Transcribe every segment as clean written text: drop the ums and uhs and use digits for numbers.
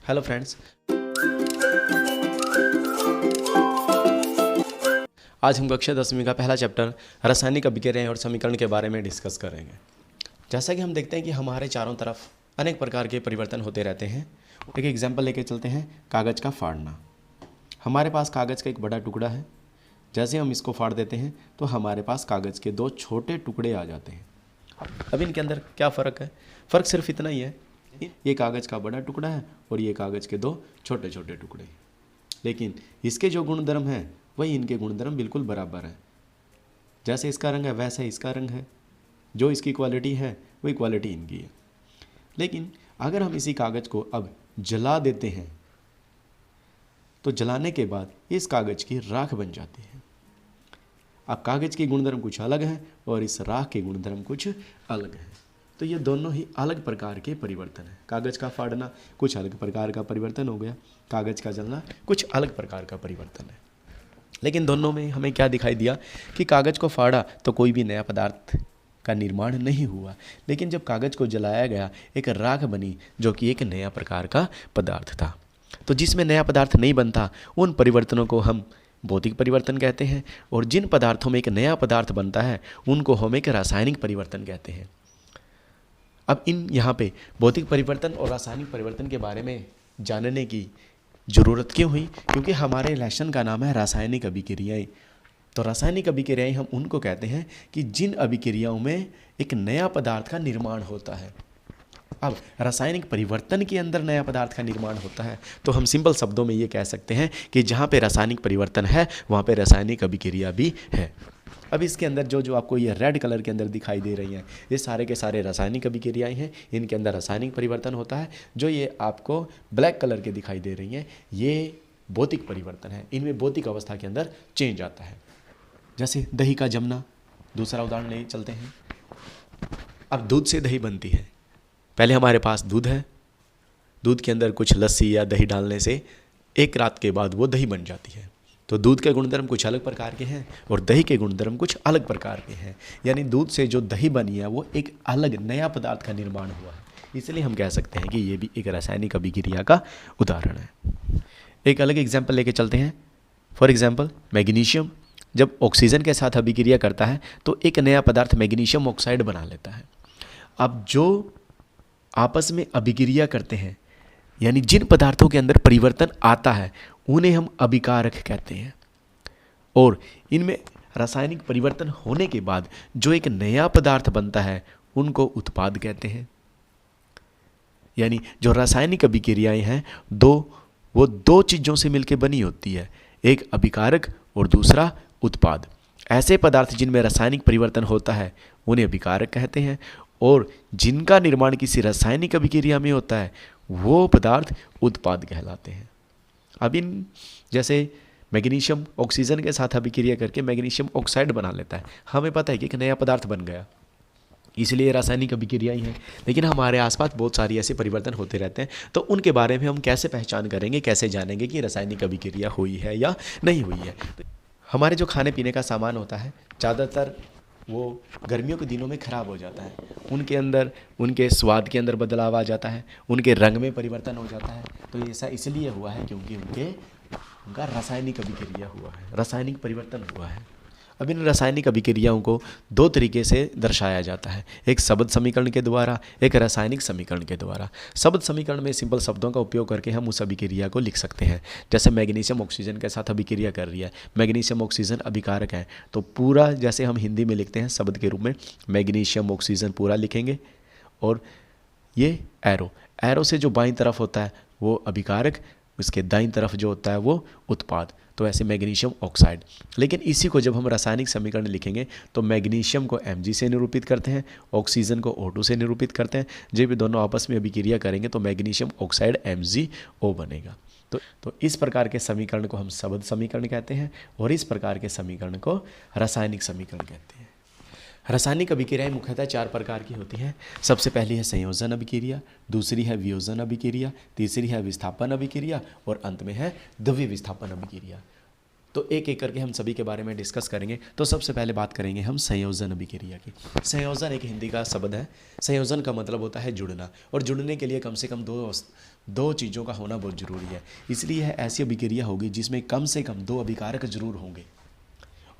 Hello friends, आज हम कक्षा 10वीं का पहला चैप्टर रासायनिक अभिक्रियाएं और समीकरण के बारे में डिस्कस करेंगे। जैसा कि हम देखते हैं कि हमारे चारों तरफ अनेक प्रकार के परिवर्तन होते रहते हैं। एक एग्जाम्पल लेके चलते हैं, कागज़ का फाड़ना। हमारे पास कागज़ का एक बड़ा टुकड़ा है। जैसे हम इसको फाड़ देते हैं तो हमारे पास कागज़ के दो छोटे टुकड़े आ जाते हैं। अब इनके अंदर क्या फ़र्क है? फ़र्क सिर्फ इतना ही है, ये कागज़ का बड़ा टुकड़ा है और ये कागज़ के दो छोटे छोटे टुकड़े। लेकिन इसके जो गुणधर्म हैं वही इनके गुणधर्म बिल्कुल बराबर है। जैसे इसका रंग है वैसे इसका रंग है, जो इसकी क्वालिटी है वही क्वालिटी इनकी है। लेकिन अगर हम इसी कागज़ को अब जला देते हैं तो जलाने के बाद इस कागज़ की राख बन जाती है। अब कागज़ के गुणधर्म कुछ अलग हैं और इस राख के गुणधर्म कुछ अलग हैं। तो ये दोनों ही अलग प्रकार के परिवर्तन हैं। कागज़ का फाड़ना कुछ अलग प्रकार का परिवर्तन हो गया, कागज़ का जलना कुछ अलग प्रकार का परिवर्तन है। लेकिन दोनों में हमें क्या दिखाई दिया कि कागज़ को फाड़ा तो कोई भी नया पदार्थ का निर्माण नहीं हुआ, लेकिन जब कागज़ को जलाया गया एक राख बनी जो कि एक नया प्रकार का पदार्थ था। तो जिसमें नया पदार्थ नहीं बनता उन परिवर्तनों को हम भौतिक परिवर्तन कहते हैं, और जिन पदार्थों में एक नया पदार्थ बनता है उनको हम एक रासायनिक परिवर्तन कहते हैं। अब यहाँ पे भौतिक परिवर्तन और रासायनिक परिवर्तन के बारे में जानने की ज़रूरत क्यों हुई? क्योंकि हमारे लेसन का नाम है रासायनिक अभिक्रियाएं। तो रासायनिक अभिक्रियाएं हम उनको कहते हैं कि जिन अभिक्रियाओं में एक नया पदार्थ का निर्माण होता है। अब रासायनिक परिवर्तन के अंदर नया पदार्थ का निर्माण होता है तो हम सिंपल शब्दों में ये कह सकते हैं कि जहाँ पे रासायनिक परिवर्तन है वहाँ पे रासायनिक अभिक्रिया भी है। अब इसके अंदर जो आपको ये रेड कलर के अंदर दिखाई दे रही हैं ये सारे के सारे रासायनिक अभिक्रियाएं हैं। इनके अंदर रासायनिक परिवर्तन होता है। जो ये आपको ब्लैक कलर के दिखाई दे रही हैं ये भौतिक परिवर्तन है। इनमें भौतिक अवस्था के अंदर चेंज आता है। जैसे दही का जमना, दूसरा उदाहरण ले चलते हैं। अब दूध से दही बनती है। पहले हमारे पास दूध है, दूध के अंदर कुछ लस्सी या दही डालने से एक रात के बाद वो दही बन जाती है। तो दूध के गुणधर्म कुछ अलग प्रकार के हैं और दही के गुणधर्म कुछ अलग प्रकार के हैं। यानी दूध से जो दही बनी है वो एक अलग नया पदार्थ का निर्माण हुआ है। इसलिए हम कह सकते हैं कि ये भी एक रासायनिक अभिक्रिया का उदाहरण है। एक अलग एग्जाम्पल लेके चलते हैं। फॉर एग्जाम्पल मैग्नीशियम जब ऑक्सीजन के साथ अभिक्रिया करता है तो एक नया पदार्थ मैग्नीशियम ऑक्साइड बना लेता है। अब जो आपस में अभिक्रिया करते हैं यानी जिन पदार्थों के अंदर परिवर्तन आता है उन्हें हम अभिकारक कहते हैं, और इनमें रासायनिक परिवर्तन होने के बाद जो एक नया पदार्थ बनता है उनको उत्पाद कहते हैं। यानी जो रासायनिक अभिक्रियाएं हैं वो दो चीज़ों से मिलकर बनी होती है, एक अभिकारक और दूसरा उत्पाद। ऐसे पदार्थ जिनमें रासायनिक परिवर्तन होता है उन्हें अभिकारक कहते हैं, और जिनका निर्माण किसी रासायनिक अभिक्रिया में होता है वो पदार्थ उत्पाद कहलाते हैं। अब इन जैसे मैग्नीशियम ऑक्सीजन के साथ अभिक्रिया करके मैग्नीशियम ऑक्साइड बना लेता है। हमें पता है कि एक नया पदार्थ बन गया, इसलिए रासायनिक अभिक्रिया ही है। लेकिन हमारे आसपास बहुत सारी ऐसे परिवर्तन होते रहते हैं, तो उनके बारे में हम कैसे पहचान करेंगे, कैसे जानेंगे कि रासायनिक अभिक्रिया हुई है या नहीं हुई है? तो हमारे जो खाने पीने का सामान होता है ज़्यादातर वो गर्मियों के दिनों में ख़राब हो जाता है। उनके अंदर उनके स्वाद के अंदर बदलाव आ जाता है, उनके रंग में परिवर्तन हो जाता है। तो ऐसा इसलिए हुआ है क्योंकि उनका रासायनिक अभिक्रिया हुआ है, रासायनिक परिवर्तन हुआ है। अब इन रासायनिक अभिक्रियाओं को दो तरीके से दर्शाया जाता है, एक शब्द समीकरण के द्वारा, एक रासायनिक समीकरण के द्वारा। शब्द समीकरण में सिंपल शब्दों का उपयोग करके हम उस अभिक्रिया को लिख सकते हैं। जैसे मैग्नीशियम ऑक्सीजन के साथ अभिक्रिया कर रही है, मैग्नीशियम ऑक्सीजन अभिकारक है, तो पूरा जैसे हम हिंदी में लिखते हैं शब्द के रूप में मैग्नीशियम ऑक्सीजन पूरा लिखेंगे, और ये एरो से जो बाईं तरफ होता है वो अभिकारक, उसके दाईं तरफ जो होता है वो उत्पाद। तो ऐसे मैग्नीशियम ऑक्साइड। लेकिन इसी को जब हम रासायनिक समीकरण लिखेंगे तो मैग्नीशियम को Mg से निरूपित करते हैं, ऑक्सीजन को O2 से निरूपित करते हैं। जब ये दोनों आपस में अभिक्रिया करेंगे तो मैग्नीशियम ऑक्साइड MgO बनेगा। तो इस प्रकार के समीकरण को हम शब्द समीकरण कहते हैं और इस प्रकार के समीकरण को रासायनिक समीकरण कहते हैं। रासायनिक अभिक्रियाएं मुख्यतः चार प्रकार की होती हैं। सबसे पहली है संयोजन अभिक्रिया, दूसरी है वियोजन अभिक्रिया, तीसरी है विस्थापन अभिक्रिया और अंत में है द्विविस्थापन अभिक्रिया। तो एक एक करके हम सभी के बारे में डिस्कस करेंगे। तो सबसे पहले बात करेंगे हम संयोजन अभिक्रिया की। संयोजन एक हिंदी का शब्द है। संयोजन का मतलब होता है जुड़ना, और जुड़ने के लिए कम से कम दो चीज़ों का होना बहुत ज़रूरी है। इसलिए यह ऐसी अभिक्रिया होगी जिसमें कम से कम दो अभिकारक जरूर होंगे,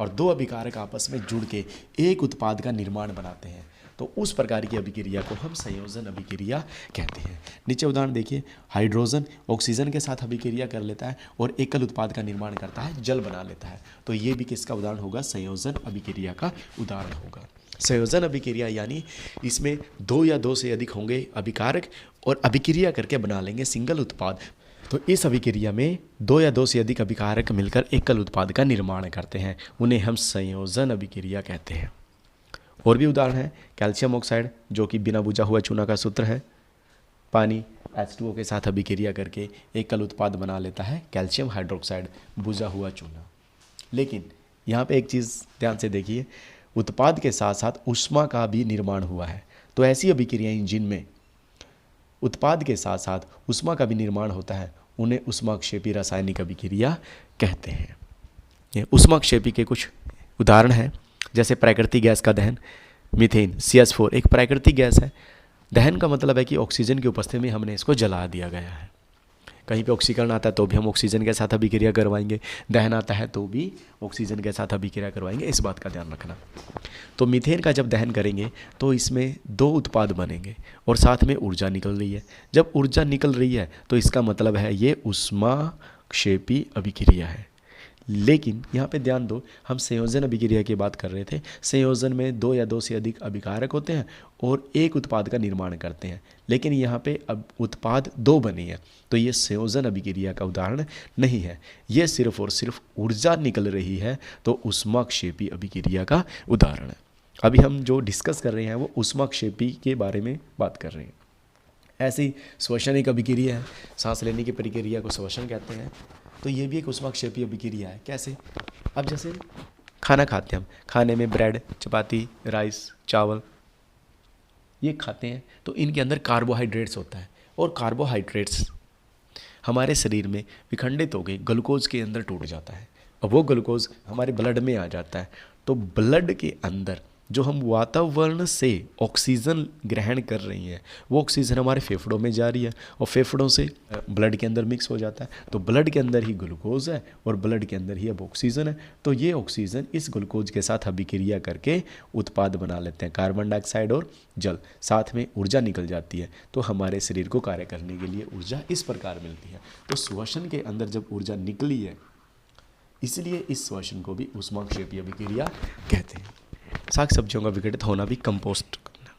और दो अभिकारक आपस में जुड़ के एक उत्पाद का निर्माण बनाते हैं। तो उस प्रकार की अभिक्रिया को हम संयोजन अभिक्रिया कहते हैं। नीचे उदाहरण देखिए, हाइड्रोजन ऑक्सीजन के साथ अभिक्रिया कर लेता है और एकल उत्पाद का निर्माण करता है, जल बना लेता है। तो ये भी किसका उदाहरण होगा? संयोजन अभिक्रिया का उदाहरण होगा। संयोजन अभिक्रिया यानी इसमें दो या दो से अधिक होंगे अभिकारक और अभिक्रिया करके बना लेंगे सिंगल उत्पाद। तो इस अभिक्रिया में दो या दो से अधिक अभिकारक मिलकर एकल उत्पाद का निर्माण करते हैं, उन्हें हम संयोजन अभिक्रिया कहते हैं। और भी उदाहरण है, कैल्शियम ऑक्साइड जो कि बिना बुझा हुआ चूना का सूत्र है, पानी H2O के साथ अभिक्रिया करके एकल उत्पाद बना लेता है, कैल्शियम हाइड्रोक्साइड, बुझा हुआ चूना। लेकिन यहाँ पे एक चीज़ ध्यान से देखिए, उत्पाद के साथ साथ ऊष्मा का भी निर्माण हुआ है। तो ऐसी अभिक्रियाएं जिनमें उत्पाद के साथ साथ ऊष्मा का भी निर्माण होता है, उन्हें ऊष्माक्षेपी रासायनिक अभिक्रिया कहते हैं। ये ऊष्माक्षेपी के कुछ उदाहरण हैं, जैसे प्राकृतिक गैस का दहन, मीथेन CH4 एक प्राकृतिक गैस है। दहन का मतलब है कि ऑक्सीजन की उपस्थिति में हमने इसको जला दिया गया है। कहीं पे ऑक्सीकरण आता है तो भी हम ऑक्सीजन के साथ अभिक्रिया करवाएंगे, दहन आता है तो भी ऑक्सीजन के साथ अभिक्रिया करवाएंगे, इस बात का ध्यान रखना। तो मीथेन का जब दहन करेंगे तो इसमें दो उत्पाद बनेंगे और साथ में ऊर्जा निकल रही है। जब ऊर्जा निकल रही है तो इसका मतलब है ये ऊष्माक्षेपी अभिक्रिया है। लेकिन यहाँ पे ध्यान दो, हम संयोजन अभिक्रिया की बात कर रहे थे। संयोजन में दो या दो से अधिक अभिकारक होते हैं और एक उत्पाद का निर्माण करते हैं, लेकिन यहाँ पे अब उत्पाद दो बनी है, तो ये संयोजन अभिक्रिया का उदाहरण नहीं है। ये सिर्फ और सिर्फ ऊर्जा निकल रही है, तो ऊष्माक्षेपी अभिक्रिया का उदाहरण है। अभी हम जो डिस्कस कर रहे हैं वो ऊष्माक्षेपी के बारे में बात कर रहे हैं। ऐसी श्वसन एक अभिक्रिया है, सांस लेने की प्रक्रिया को श्वसन कहते हैं। तो ये भी एक ऊष्माक्षेपी अभिक्रिया है। कैसे? अब जैसे खाना खाते हैं हम, खाने में ब्रेड, चपाती, राइस, चावल ये खाते हैं, तो इनके अंदर कार्बोहाइड्रेट्स होता है, और कार्बोहाइड्रेट्स हमारे शरीर में विखंडित हो गए ग्लूकोज के अंदर टूट जाता है, और वो ग्लूकोज हमारे ब्लड में आ जाता है। तो ब्लड के अंदर जो हम वातावरण से ऑक्सीजन ग्रहण कर रही हैं, वो ऑक्सीजन हमारे फेफड़ों में जा रही है, और फेफड़ों से ब्लड के अंदर मिक्स हो जाता है। तो ब्लड के अंदर ही ग्लूकोज है और ब्लड के अंदर ही अब ऑक्सीजन है। तो ये ऑक्सीजन इस ग्लूकोज के साथ अभिक्रिया करके उत्पाद बना लेते हैं, कार्बन डाइऑक्साइड और जल, साथ में ऊर्जा निकल जाती है। तो हमारे शरीर को कार्य करने के लिए ऊर्जा इस प्रकार मिलती है। तो श्वसन के अंदर जब ऊर्जा निकली है, इसलिए इस श्वसन को भी ऊष्माक्षेपी अभिक्रिया कहते हैं। साग सब्जियों का विघटित होना भी कंपोस्ट करना।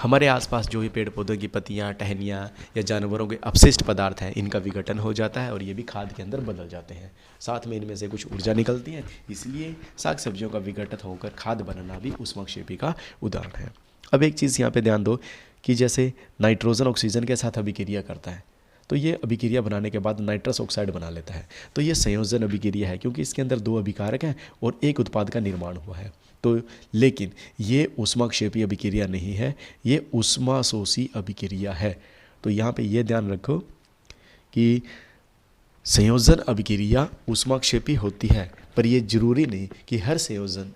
हमारे आसपास जो भी पेड़ पौधों की पत्तियां, टहनियाँ या जानवरों के अपशिष्ट पदार्थ हैं, इनका विघटन हो जाता है और ये भी खाद के अंदर बदल जाते हैं। साथ में इनमें से कुछ ऊर्जा निकलती है, इसलिए साग सब्जियों का विघटित होकर खाद बनाना भी ऊष्माक्षेपी का उदाहरण है। अब एक चीज़ यहाँ पर ध्यान दो कि जैसे नाइट्रोजन ऑक्सीजन के साथ अभिक्रिया करता है, तो ये अभिक्रिया बनाने के बाद नाइट्रस ऑक्साइड बना लेता है। तो ये संयोजन अभिक्रिया है, क्योंकि इसके अंदर दो अभिकारक हैं और एक उत्पाद का निर्माण हुआ है। तो लेकिन ये ऊष्माक्षेपी अभिक्रिया नहीं है, ये ऊष्माशोषी अभिक्रिया है। तो यहाँ पे ये ध्यान रखो कि संयोजन अभिक्रिया ऊष्माक्षेपी होती है, पर ये जरूरी नहीं कि हर संयोजन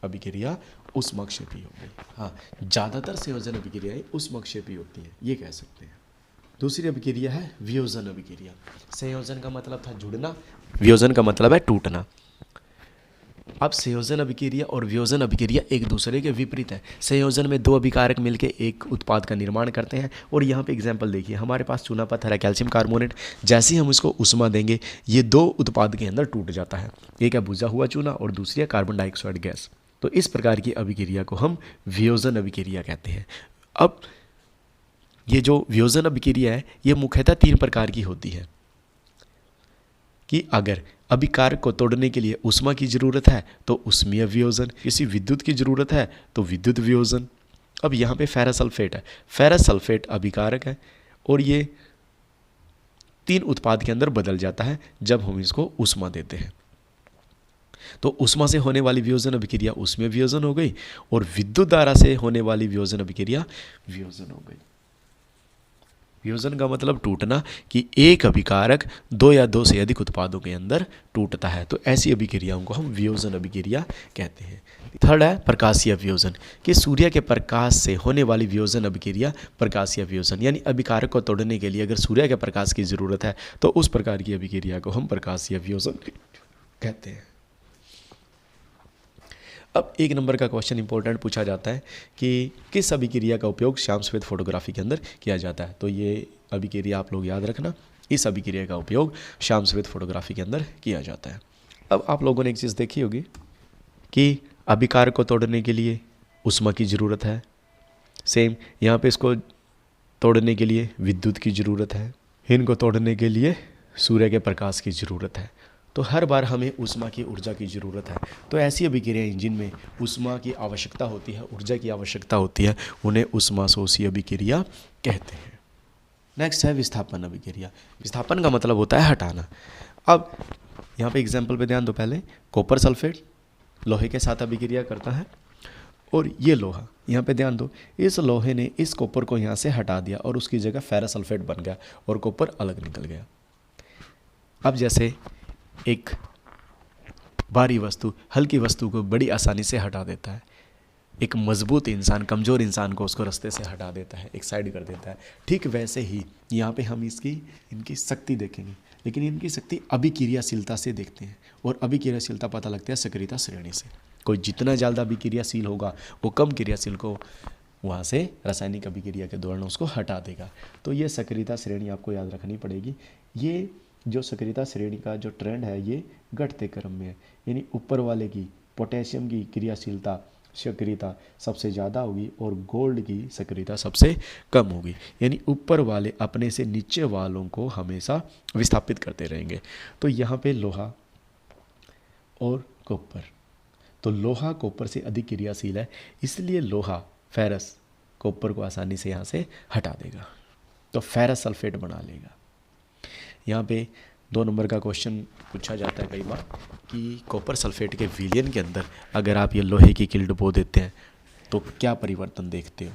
अभिक्रिया ऊष्माक्षेपी हो गई। हाँ, ज़्यादातर संयोजन अभिक्रियाएं ऊष्माक्षेपी होती हैं, ये कह सकते हैं। दूसरी अभिक्रिया है वियोजन अभिक्रिया। संयोजन का मतलब था जुड़ना, वियोजन का मतलब है टूटना। अब संयोजन अभिक्रिया और वियोजन अभिक्रिया एक दूसरे के विपरीत है। संयोजन में दो अभिकारक मिलकर एक उत्पाद का निर्माण करते हैं, और यहाँ पे एग्जांपल देखिए, हमारे पास चूना पत्थर है, कैल्शियम कार्बोनेट। जैसे ही हम इसको उष्मा देंगे, ये दो उत्पाद के अंदर टूट जाता है। एक है बुझा हुआ चूना और दूसरी है कार्बन डाइऑक्साइड गैस। तो इस प्रकार की अभिक्रिया को हम वियोजन अभिक्रिया कहते हैं। अब ये जो वियोजन अभिक्रिया है, ये मुख्यतः तीन प्रकार की होती है कि अगर अभिकारक को तोड़ने के लिए ऊष्मा की जरूरत है तो ऊष्मीय वियोजन, किसी विद्युत की जरूरत है तो विद्युत वियोजन। अब यहाँ पे फेरस सल्फेट है, फेरस सल्फेट अभिकारक है और ये तीन उत्पाद के अंदर बदल जाता है जब हम इसको ऊष्मा देते हैं। तो ऊष्मा से होने वाली वियोजन अभिक्रिया ऊष्मीय वियोजन हो गई, और विद्युत धारा से होने वाली वियोजन अभिक्रिया वियोजन हो गई। वियोजन का मतलब टूटना, कि एक अभिकारक दो या दो से अधिक उत्पादों के अंदर टूटता है, तो ऐसी अभिक्रियाओं को हम वियोजन अभिक्रिया कहते हैं। थर्ड है प्रकाशीय वियोजन, कि सूर्य के प्रकाश से होने वाली वियोजन अभिक्रिया प्रकाशीय वियोजन, यानी अभिकारक को तोड़ने के लिए अगर सूर्य के प्रकाश की जरूरत है तो उस प्रकार की अभिक्रिया को हम प्रकाशीय वियोजन कहते हैं। अब एक नंबर का क्वेश्चन इंपॉर्टेंट पूछा जाता है कि किस अभिक्रिया का उपयोग श्याम सफेद फोटोग्राफी के अंदर किया जाता है, तो ये अभिक्रिया आप लोग याद रखना, इस अभिक्रिया का उपयोग श्याम सफेद फोटोग्राफी के अंदर किया जाता है। अब आप लोगों ने एक चीज़ देखी होगी कि अभिकारक को तोड़ने के लिए ऊष्मा की ज़रूरत है, सेम यहाँ पे इसको तोड़ने के लिए विद्युत की ज़रूरत है, इनको तोड़ने के लिए सूर्य के प्रकाश की ज़रूरत है, तो हर बार हमें ऊष्मा की ऊर्जा की ज़रूरत है। तो ऐसी अभिक्रियाएं जिनमें ऊष्मा की आवश्यकता होती है, ऊर्जा की आवश्यकता होती है, उन्हें ऊष्माशोषी अभिक्रिया कहते हैं। नेक्स्ट है विस्थापन अभिक्रिया। विस्थापन का मतलब होता है हटाना। अब यहाँ पे एग्जाम्पल पे ध्यान दो। पहले कॉपर सल्फेट लोहे के साथ अभिक्रिया करता है, और ये लोहा, यहाँ पे ध्यान दो, इस लोहे ने इस कॉपर को यहाँ से हटा दिया और उसकी जगह फेरस सल्फेट बन गया और कॉपर अलग निकल गया। अब जैसे एक भारी वस्तु हल्की वस्तु को बड़ी आसानी से हटा देता है, एक मजबूत इंसान कमज़ोर इंसान को उसको रास्ते से हटा देता है, एक साइड कर देता है, ठीक वैसे ही यहाँ पे हम इनकी शक्ति देखेंगे, लेकिन इनकी शक्ति अभिक्रियाशीलता से देखते हैं, और अभिक्रियाशीलता पता लगता है सक्रियता श्रेणी से। कोई जितना ज़्यादा अभिक्रियाशील होगा वो कम क्रियाशील को वहाँ से रासायनिक अभिक्रिया के दौरान उसको हटा देगा। तो ये सक्रियता श्रेणी आपको याद रखनी पड़ेगी। ये जो सक्रियता श्रेणी का जो ट्रेंड है ये घटते क्रम में है, यानी ऊपर वाले की पोटेशियम की क्रियाशीलता सक्रियता सबसे ज़्यादा होगी और गोल्ड की सक्रियता सबसे कम होगी, यानी ऊपर वाले अपने से नीचे वालों को हमेशा विस्थापित करते रहेंगे। तो यहाँ पे लोहा और कॉपर, तो लोहा कॉपर से अधिक क्रियाशील है, इसलिए लोहा फेरस कॉपर को आसानी से यहाँ से हटा देगा, तो फेरस सल्फेट बना लेगा। यहाँ पे 2 नंबर का क्वेश्चन पूछा जाता है कई बार कि कॉपर सल्फेट के विलयन के अंदर अगर आप ये लोहे की कील डुबो देते हैं तो क्या परिवर्तन देखते हो।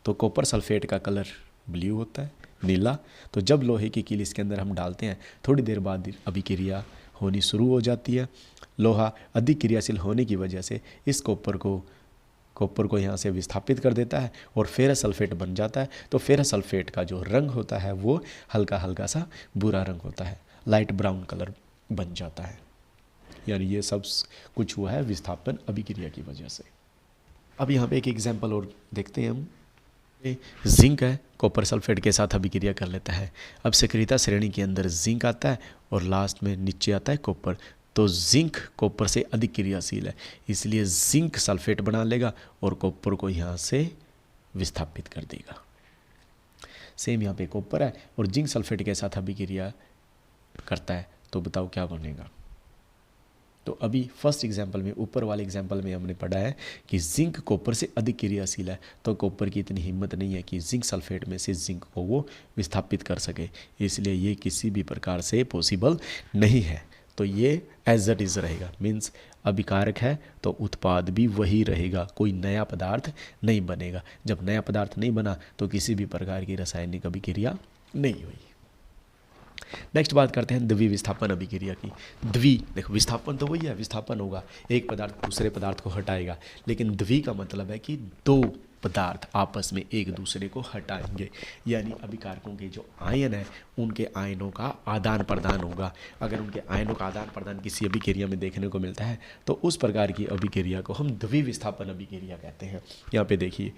तो कॉपर सल्फेट का कलर ब्लू होता है, नीला। तो जब लोहे की कील इसके अंदर हम डालते हैं थोड़ी देर बाद अभिक्रिया होनी शुरू हो जाती है। लोहा अधिक क्रियाशील होने की वजह से इस कॉपर को यहाँ से विस्थापित कर देता है और फेरस सल्फेट बन जाता है। तो फेरस सल्फेट का जो रंग होता है वो हल्का हल्का सा भूरा रंग होता है, लाइट ब्राउन कलर बन जाता है, यानी ये सब कुछ हुआ है विस्थापन अभिक्रिया की वजह से। अब यहाँ पे एक एग्जांपल और देखते हैं हम। जिंक है, कॉपर सल्फेट के साथ अभिक्रिया कर लेता है। अब सक्रियता श्रेणी के अंदर जिंक आता है और लास्ट में नीचे आता है कॉपर। तो जिंक कॉपर से अधिक क्रियाशील है, इसलिए जिंक सल्फेट बना लेगा और कॉपर को यहाँ से विस्थापित कर देगा। सेम यहाँ पे कॉपर है और जिंक सल्फेट के साथ अभिक्रिया करता है, तो बताओ क्या बनेगा। तो अभी फर्स्ट एग्जांपल में, ऊपर वाले एग्जांपल में हमने पढ़ा है कि जिंक कॉपर से अधिक क्रियाशील है, तो कॉपर की इतनी हिम्मत नहीं है कि जिंक सल्फेट में से जिंक को वो विस्थापित कर सके, इसलिए ये किसी भी प्रकार से पॉसिबल नहीं है। तो ये एज इट इज रहेगा, मीन्स अभिकारक है तो उत्पाद भी वही रहेगा, कोई नया पदार्थ नहीं बनेगा। जब नया पदार्थ नहीं बना तो किसी भी प्रकार की रासायनिक अभिक्रिया नहीं हुई। नेक्स्ट बात करते हैं द्वि विस्थापन अभिक्रिया की। द्वि, देखो विस्थापन तो वही है, विस्थापन होगा, एक पदार्थ दूसरे पदार्थ को हटाएगा, लेकिन द्वि का मतलब है कि दो पदार्थ आपस में एक दूसरे को हटाएंगे, यानी अभिकारकों के जो आयन है उनके आयनों का आदान प्रदान होगा। अगर उनके आयनों का आदान प्रदान किसी अभिक्रिया में देखने को मिलता है तो उस प्रकार की अभिक्रिया को हम द्वि विस्थापन अभिक्रिया कहते हैं। यहाँ पे देखिए,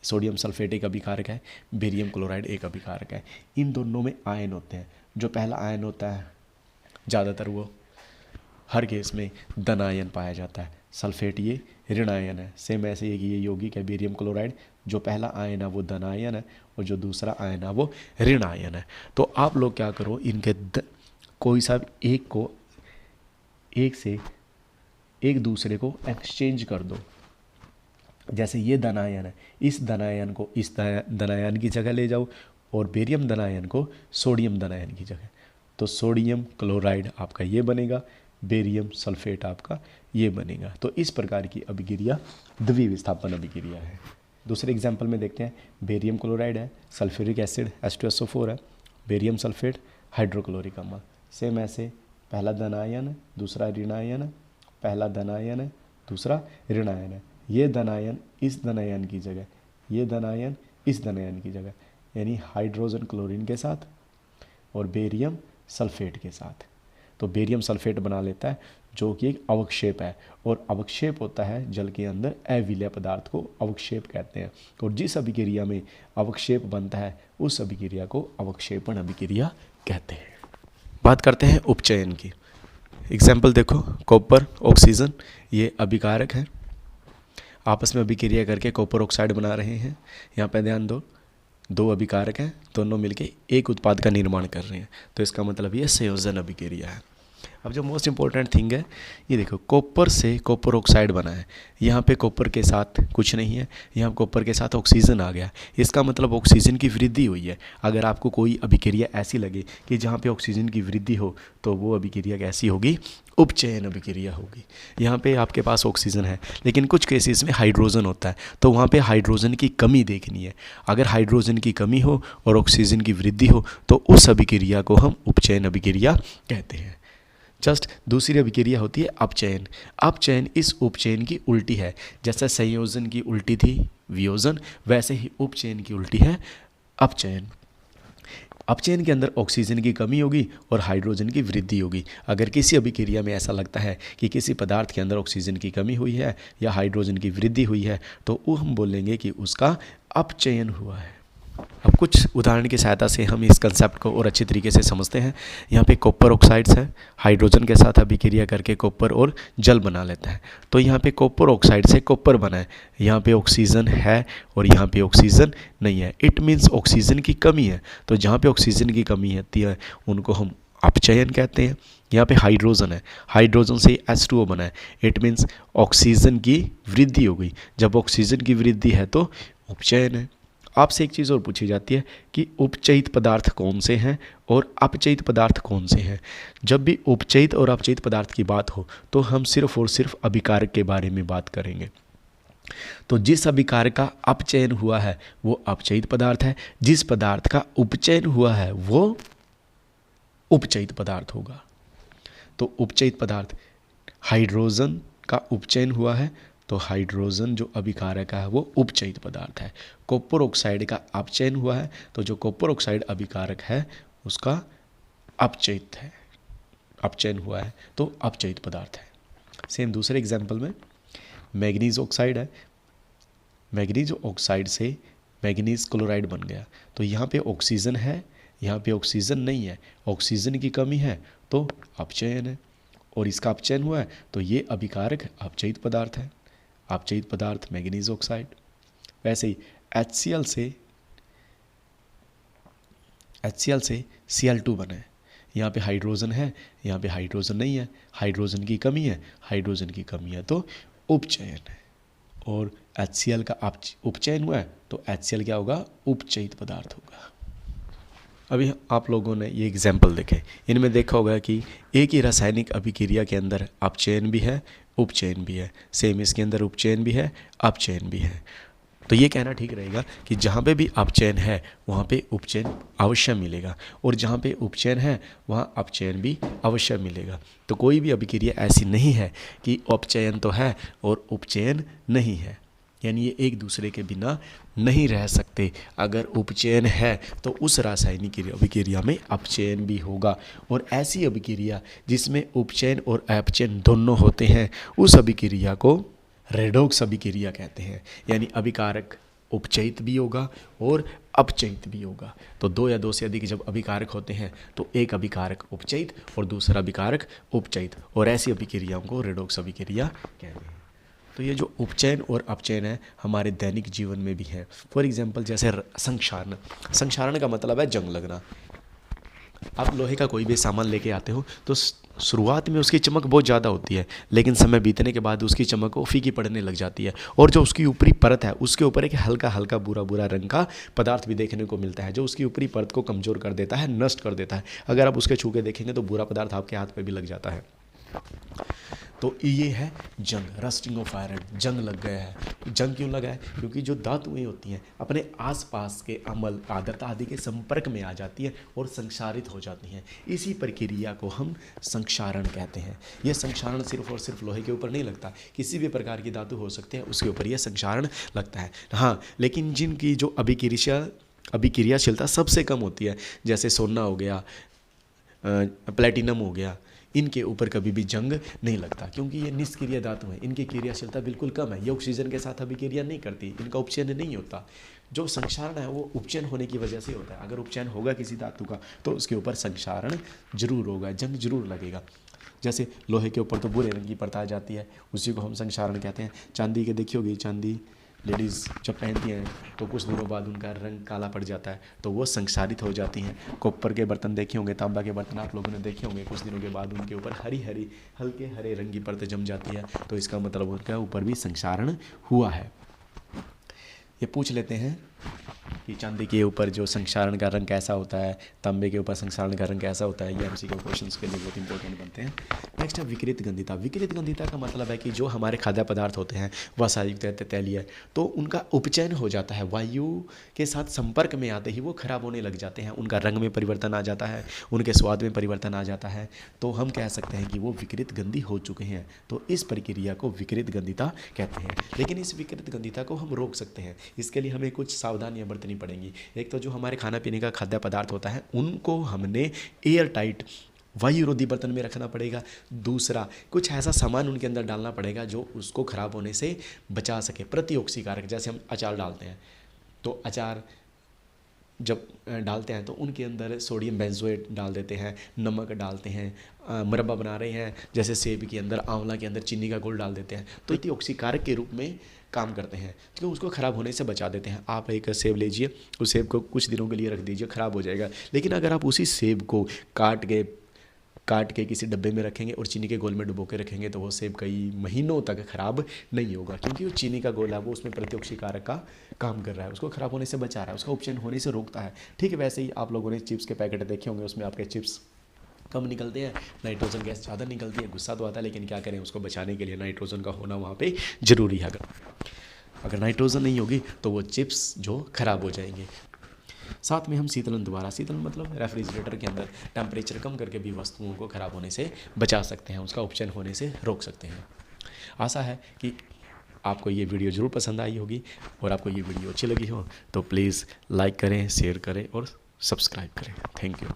सोडियम सल्फेट एक अभिकारक है, बेरियम क्लोराइड एक अभिकारक है। इन दोनों में आयन होते हैं। जो पहला आयन होता है ज़्यादातर वो हर केस में धन आयन पाया जाता है, सल्फेट ये ऋण आयन है। सेम ऐसे ही ये यौगिक है बेरियम क्लोराइड, जो पहला आयन है वो धन आयन है और जो दूसरा आयन है वो ऋण आयन है। तो आप लोग क्या करो, इनके कोई सा एक दूसरे को एक्सचेंज कर दो। जैसे ये धन आयन है, इस धन आयन को इस धन आयन की जगह ले जाओ और बेरियम धन आयन को सोडियम धन आयन की जगह, तो सोडियम क्लोराइड आपका ये बनेगा, बेरियम सल्फेट आपका ये बनेगा। तो इस प्रकार की अभिक्रिया द्वि विस्थापन अभिक्रिया है। दूसरे एग्जाम्पल में देखते हैं, बेरियम क्लोराइड है, सल्फ्यूरिक एसिड H2SO4 है, बेरियम सल्फेट, हाइड्रोक्लोरिक अम्ल। सेम ऐसे पहला धन आयन है, दूसरा ऋण आयन है, पहला धन आयन है, दूसरा ऋण आयन है। ये धन आयन इस धन आयन की जगह, ये धन आयन इस धन आयन की जगह, यानी हाइड्रोजन क्लोरीन के साथ और बेरियम सल्फेट के साथ। तो बेरियम सल्फेट बना लेता है, जो कि एक अवक्षेप है, और अवक्षेप होता है जल के अंदर अविलेय पदार्थ को अवक्षेप कहते हैं। और जिस अभिक्रिया में अवक्षेप बनता है उस अभिक्रिया को अवक्षेपण अभिक्रिया कहते हैं। बात करते हैं उपचयन की। एग्जाम्पल देखो, कॉपर ऑक्सीजन, ये अभिकारक है, आपस में अभिक्रिया करके कॉपर ऑक्साइड बना रहे हैं। यहाँ पे ध्यान दो, दो अभिकारक हैं, दोनों मिलके एक उत्पाद का निर्माण कर रहे हैं, तो इसका मतलब ये संयोजन अभिक्रिया है। अब जो मोस्ट इंपॉर्टेंट थिंग है, ये देखो, कॉपर से कॉपर ऑक्साइड बना है, यहाँ पे कॉपर के साथ कुछ नहीं है, यहाँ कॉपर के साथ ऑक्सीजन आ गया, इसका मतलब ऑक्सीजन की वृद्धि हुई है। अगर आपको कोई अभिक्रिया ऐसी लगे कि जहाँ पे ऑक्सीजन की वृद्धि हो, तो वो अभिक्रिया कैसी होगी? उपचयन अभिक्रिया होगी। यहाँ पे आपके पास ऑक्सीजन है, लेकिन कुछ केसेस में हाइड्रोजन होता है, तो वहाँ पे हाइड्रोजन की कमी देखनी है। अगर हाइड्रोजन की कमी हो और ऑक्सीजन की वृद्धि हो, तो उस अभिक्रिया को हम उपचयन अभिक्रिया कहते हैं। जस्ट दूसरी अभिक्रिया होती है अपचयन। अपचयन इस उपचयन की उल्टी है। जैसे संयोजन की उल्टी थी वियोजन, वैसे ही उपचयन की उल्टी है अपचयन। अपचयन के अंदर ऑक्सीजन की कमी होगी और हाइड्रोजन की वृद्धि होगी। अगर किसी अभिक्रिया में ऐसा लगता है कि किसी पदार्थ के अंदर ऑक्सीजन की कमी हुई है या हाइड्रोजन की वृद्धि हुई है, तो वो हम बोलेंगे कि उसका अपचयन हुआ है। अब कुछ उदाहरण की सहायता से हम इस कंसेप्ट को और अच्छी तरीके से समझते हैं। यहाँ पे कॉपर ऑक्साइड्स है, हाइड्रोजन के साथ अभिक्रिया करके कॉपर और जल बना लेता है। तो यहाँ पे कॉपर ऑक्साइड से कॉपर बना है, यहाँ पे ऑक्सीजन है और यहाँ पे ऑक्सीजन नहीं है। इट मीन्स ऑक्सीजन की कमी है। तो जहाँ पे ऑक्सीजन की कमी होती है उनको हम अपचयन कहते हैं। यहाँ पे हाइड्रोजन है, हाइड्रोजन से H2O बना है, इट मीन्स ऑक्सीजन की वृद्धि हो गई। जब ऑक्सीजन की वृद्धि है तो उपचयन है। आपसे एक चीज़ और पूछी जाती है कि उपचयित पदार्थ कौन से हैं और अपचयित पदार्थ कौन से हैं। जब भी उपचयित और अपचयित पदार्थ की बात हो तो हम सिर्फ और सिर्फ अभिकारक के बारे में बात करेंगे। तो जिस अभिकारक का अपचयन हुआ है वो अपचयित पदार्थ है, जिस पदार्थ का उपचयन हुआ है वो उपचयित पदार्थ होगा। तो उपचयित पदार्थ, हाइड्रोजन का उपचयन हुआ है तो हाइड्रोजन जो अभिकारक है वो उपचयित पदार्थ है। कॉपर ऑक्साइड का अपचयन हुआ है तो जो कॉपर ऑक्साइड अभिकारक है उसका अपचयित है, अपचयन हुआ है तो अपचयित पदार्थ है। सेम दूसरे एग्जाम्पल में मैग्नीज ऑक्साइड है, मैग्नीज ऑक्साइड से मैग्नीज क्लोराइड बन गया। तो यहाँ पे ऑक्सीजन है, यहाँ पे ऑक्सीजन नहीं है, ऑक्सीजन की कमी है तो अपचयन है, और इसका अपचयन हुआ है तो ये अभिकारक अपचयित पदार्थ है, अपचयित पदार्थ मैग्नीज ऑक्साइड। वैसे ही HCl से Cl2 बना है, यहाँ पे हाइड्रोजन है, यहाँ पे हाइड्रोजन नहीं है, हाइड्रोजन की कमी है, हाइड्रोजन की कमी है तो उपचयन है। और HCl का उपचयन हुआ है तो HCl क्या होगा? उपचयित पदार्थ होगा। अभी आप लोगों ने ये एग्जाम्पल देखे, इनमें देखा होगा कि एक ही रासायनिक अभिक्रिया के अंदर अपचयन भी है उपचयन भी है। सेम इसके अंदर उपचयन भी है अपचयन भी है। तो ये कहना ठीक रहेगा कि जहाँ पे भी अपचयन है वहाँ पे उपचयन अवश्य मिलेगा, और जहाँ पे उपचयन है वहाँ अपचयन भी अवश्य मिलेगा। तो कोई भी अभिक्रिया ऐसी नहीं है कि अपचयन तो है और उपचयन नहीं है, यानी ये एक दूसरे के बिना नहीं रह सकते। अगर उपचयन है तो उस रासायनिक अभिक्रिया में अपचयन भी होगा, और ऐसी अभिक्रिया जिसमें उपचयन और अपचयन दोनों होते हैं उस अभिक्रिया को रेडॉक्स अभिक्रिया कहते हैं। यानी अभिकारक उपचयित भी होगा और अपचयित भी होगा। तो दो या दो से अधिक जब अभिकारक होते हैं तो एक अभिकारक उपचयित और दूसरा अभिकारक उपचयित, और ऐसी अभिक्रियाओं को रेडॉक्स अभिक्रिया कहते हैं। तो ये जो उपचयन और अपचयन है हमारे दैनिक जीवन में भी है। फॉर एग्जांपल जैसे संक्षारण, संक्षारण का मतलब है जंग लगना। आप लोहे का कोई भी सामान लेके आते हो तो शुरुआत में उसकी चमक बहुत ज़्यादा होती है, लेकिन समय बीतने के बाद उसकी चमक वो फीकी पड़ने लग जाती है, और जो उसकी ऊपरी परत है उसके ऊपर एक हल्का हल्का बुरा बुरा रंग का पदार्थ भी देखने को मिलता है, जो उसकी ऊपरी परत को कमज़ोर कर देता है, नष्ट कर देता है। अगर आप उसके छू के देखेंगे तो बुरा पदार्थ आपके हाथ पर भी लग जाता है। तो ये है जंग, रस्टिंग ऑफ आयरन, जंग लग गया है। जंग क्यों लगा है? क्योंकि जो धातुएं होती हैं अपने आसपास के अम्ल, आर्द्रता आदि के संपर्क में आ जाती है और संक्षारित हो जाती हैं। इसी प्रक्रिया को हम संक्षारण कहते हैं। यह संक्षारण सिर्फ और सिर्फ लोहे के ऊपर नहीं लगता, किसी भी प्रकार की धातु हो सकती है उसके ऊपर यह संक्षारण लगता है। हाँ, लेकिन जिनकी जो अभिक्रियाशीलता सबसे कम होती है, जैसे सोना हो गया, प्लेटिनम हो गया, इनके ऊपर कभी भी जंग नहीं लगता, क्योंकि ये निष्क्रिय धातु हैं, इनकी क्रियाशीलता बिल्कुल कम है। ये ऑक्सीजन के साथ अभिक्रिया नहीं करती, इनका उपचयन नहीं होता। जो संक्षारण है वो उपचयन होने की वजह से होता है। अगर उपचयन होगा किसी धातु का तो उसके ऊपर संक्षारण जरूर होगा, जंग जरूर लगेगा। जैसे लोहे के ऊपर तो भूरे रंग की परत आ जाती है, उसी को हम संक्षारण कहते हैं। चांदी के देखी होगी, चांदी लेडीज़ जब पहनती हैं तो कुछ दिनों बाद उनका रंग काला पड़ जाता है, तो वो संक्षारित हो जाती हैं। कॉपर के बर्तन देखे होंगे, तांबा के बर्तन आप लोगों ने देखे होंगे, कुछ दिनों के बाद उनके ऊपर हरी हरी हल्के हरे रंग की परत जम जाती है, तो इसका मतलब उनका ऊपर भी संक्षारण हुआ है। ये पूछ लेते हैं कि चांदी के ऊपर जो संक्षारण का रंग कैसा होता है, तांबे के ऊपर संक्षारण का रंग कैसा होता है, ये एमसीक्यू क्वेश्चंस के लिए बहुत इंपॉर्टेंट बनते हैं। नेक्स्ट है विकृत गंधिता। विकृत गंधिता का मतलब है कि जो हमारे खाद्य पदार्थ होते हैं वसायुक्त तैलीय, तो उनका उपचयन हो जाता है, वायु के साथ संपर्क में आते ही वो खराब होने लग जाते हैं, उनका रंग में परिवर्तन आ जाता है, उनके स्वाद में परिवर्तन आ जाता है, तो हम कह सकते हैं कि वो विकृत गंधी हो चुके हैं। तो इस प्रक्रिया को विकृत गंधिता कहते हैं। लेकिन इस विकृत गंधिता को हम रोक सकते हैं, इसके लिए हमें कुछ सावधानियां बरतनी पड़ेंगी। एक तो जो हमारे खाना पीने का खाद्य पदार्थ होता है उनको हमने एयर टाइट वायुरोधी बर्तन में रखना पड़ेगा। दूसरा, कुछ ऐसा सामान उनके अंदर डालना पड़ेगा जो उसको खराब होने से बचा सके, प्रतिऑक्सीकारक। जैसे हम अचार डालते हैं तो अचार जब डालते हैं तो उनके अंदर सोडियम बेंजोएट डाल देते हैं, नमक डालते हैं, मुरब्बा बना रहे हैं जैसे सेब के अंदर, आंवला के अंदर चीनी का घोल डाल देते हैं, तो प्रतिऑक्सीकारक के रूप में काम करते हैं, तो उसको ख़राब होने से बचा देते हैं। आप एक सेब लीजिए, उस सेब को कुछ दिनों के लिए रख दीजिए, ख़राब हो जाएगा। लेकिन अगर आप उसी सेब को काट के किसी डब्बे में रखेंगे और चीनी के घोल में डुबो के रखेंगे तो वो सेब कई महीनों तक ख़राब नहीं होगा, क्योंकि वो चीनी का घोल है, वो उसमें प्रतिऑक्सीकारक का काम कर रहा है, उसको ख़राब होने से बचा रहा है, उसका उपचयन होने से रोकता है। ठीक है, वैसे ही आप लोगों ने चिप्स के पैकेट देखे होंगे, उसमें आपके चिप्स कम निकलते हैं, नाइट्रोजन गैस ज़्यादा निकलती है, गुस्सा तो आता है, लेकिन क्या करें, उसको बचाने के लिए नाइट्रोजन का होना वहाँ पे ज़रूरी है। अगर नाइट्रोजन नहीं होगी तो वो चिप्स जो खराब हो जाएंगे। साथ में हम शीतलन द्वारा, शीतलन मतलब रेफ्रिजरेटर के अंदर टेम्परेचर कम करके भी वस्तुओं को खराब होने से बचा सकते हैं, उसका उपचयन होने से रोक सकते हैं। आशा है कि आपको ये वीडियो ज़रूर पसंद आई होगी, और आपको ये वीडियो अच्छी लगी हो तो प्लीज़ लाइक करें, शेयर करें और सब्सक्राइब करें। Thank you.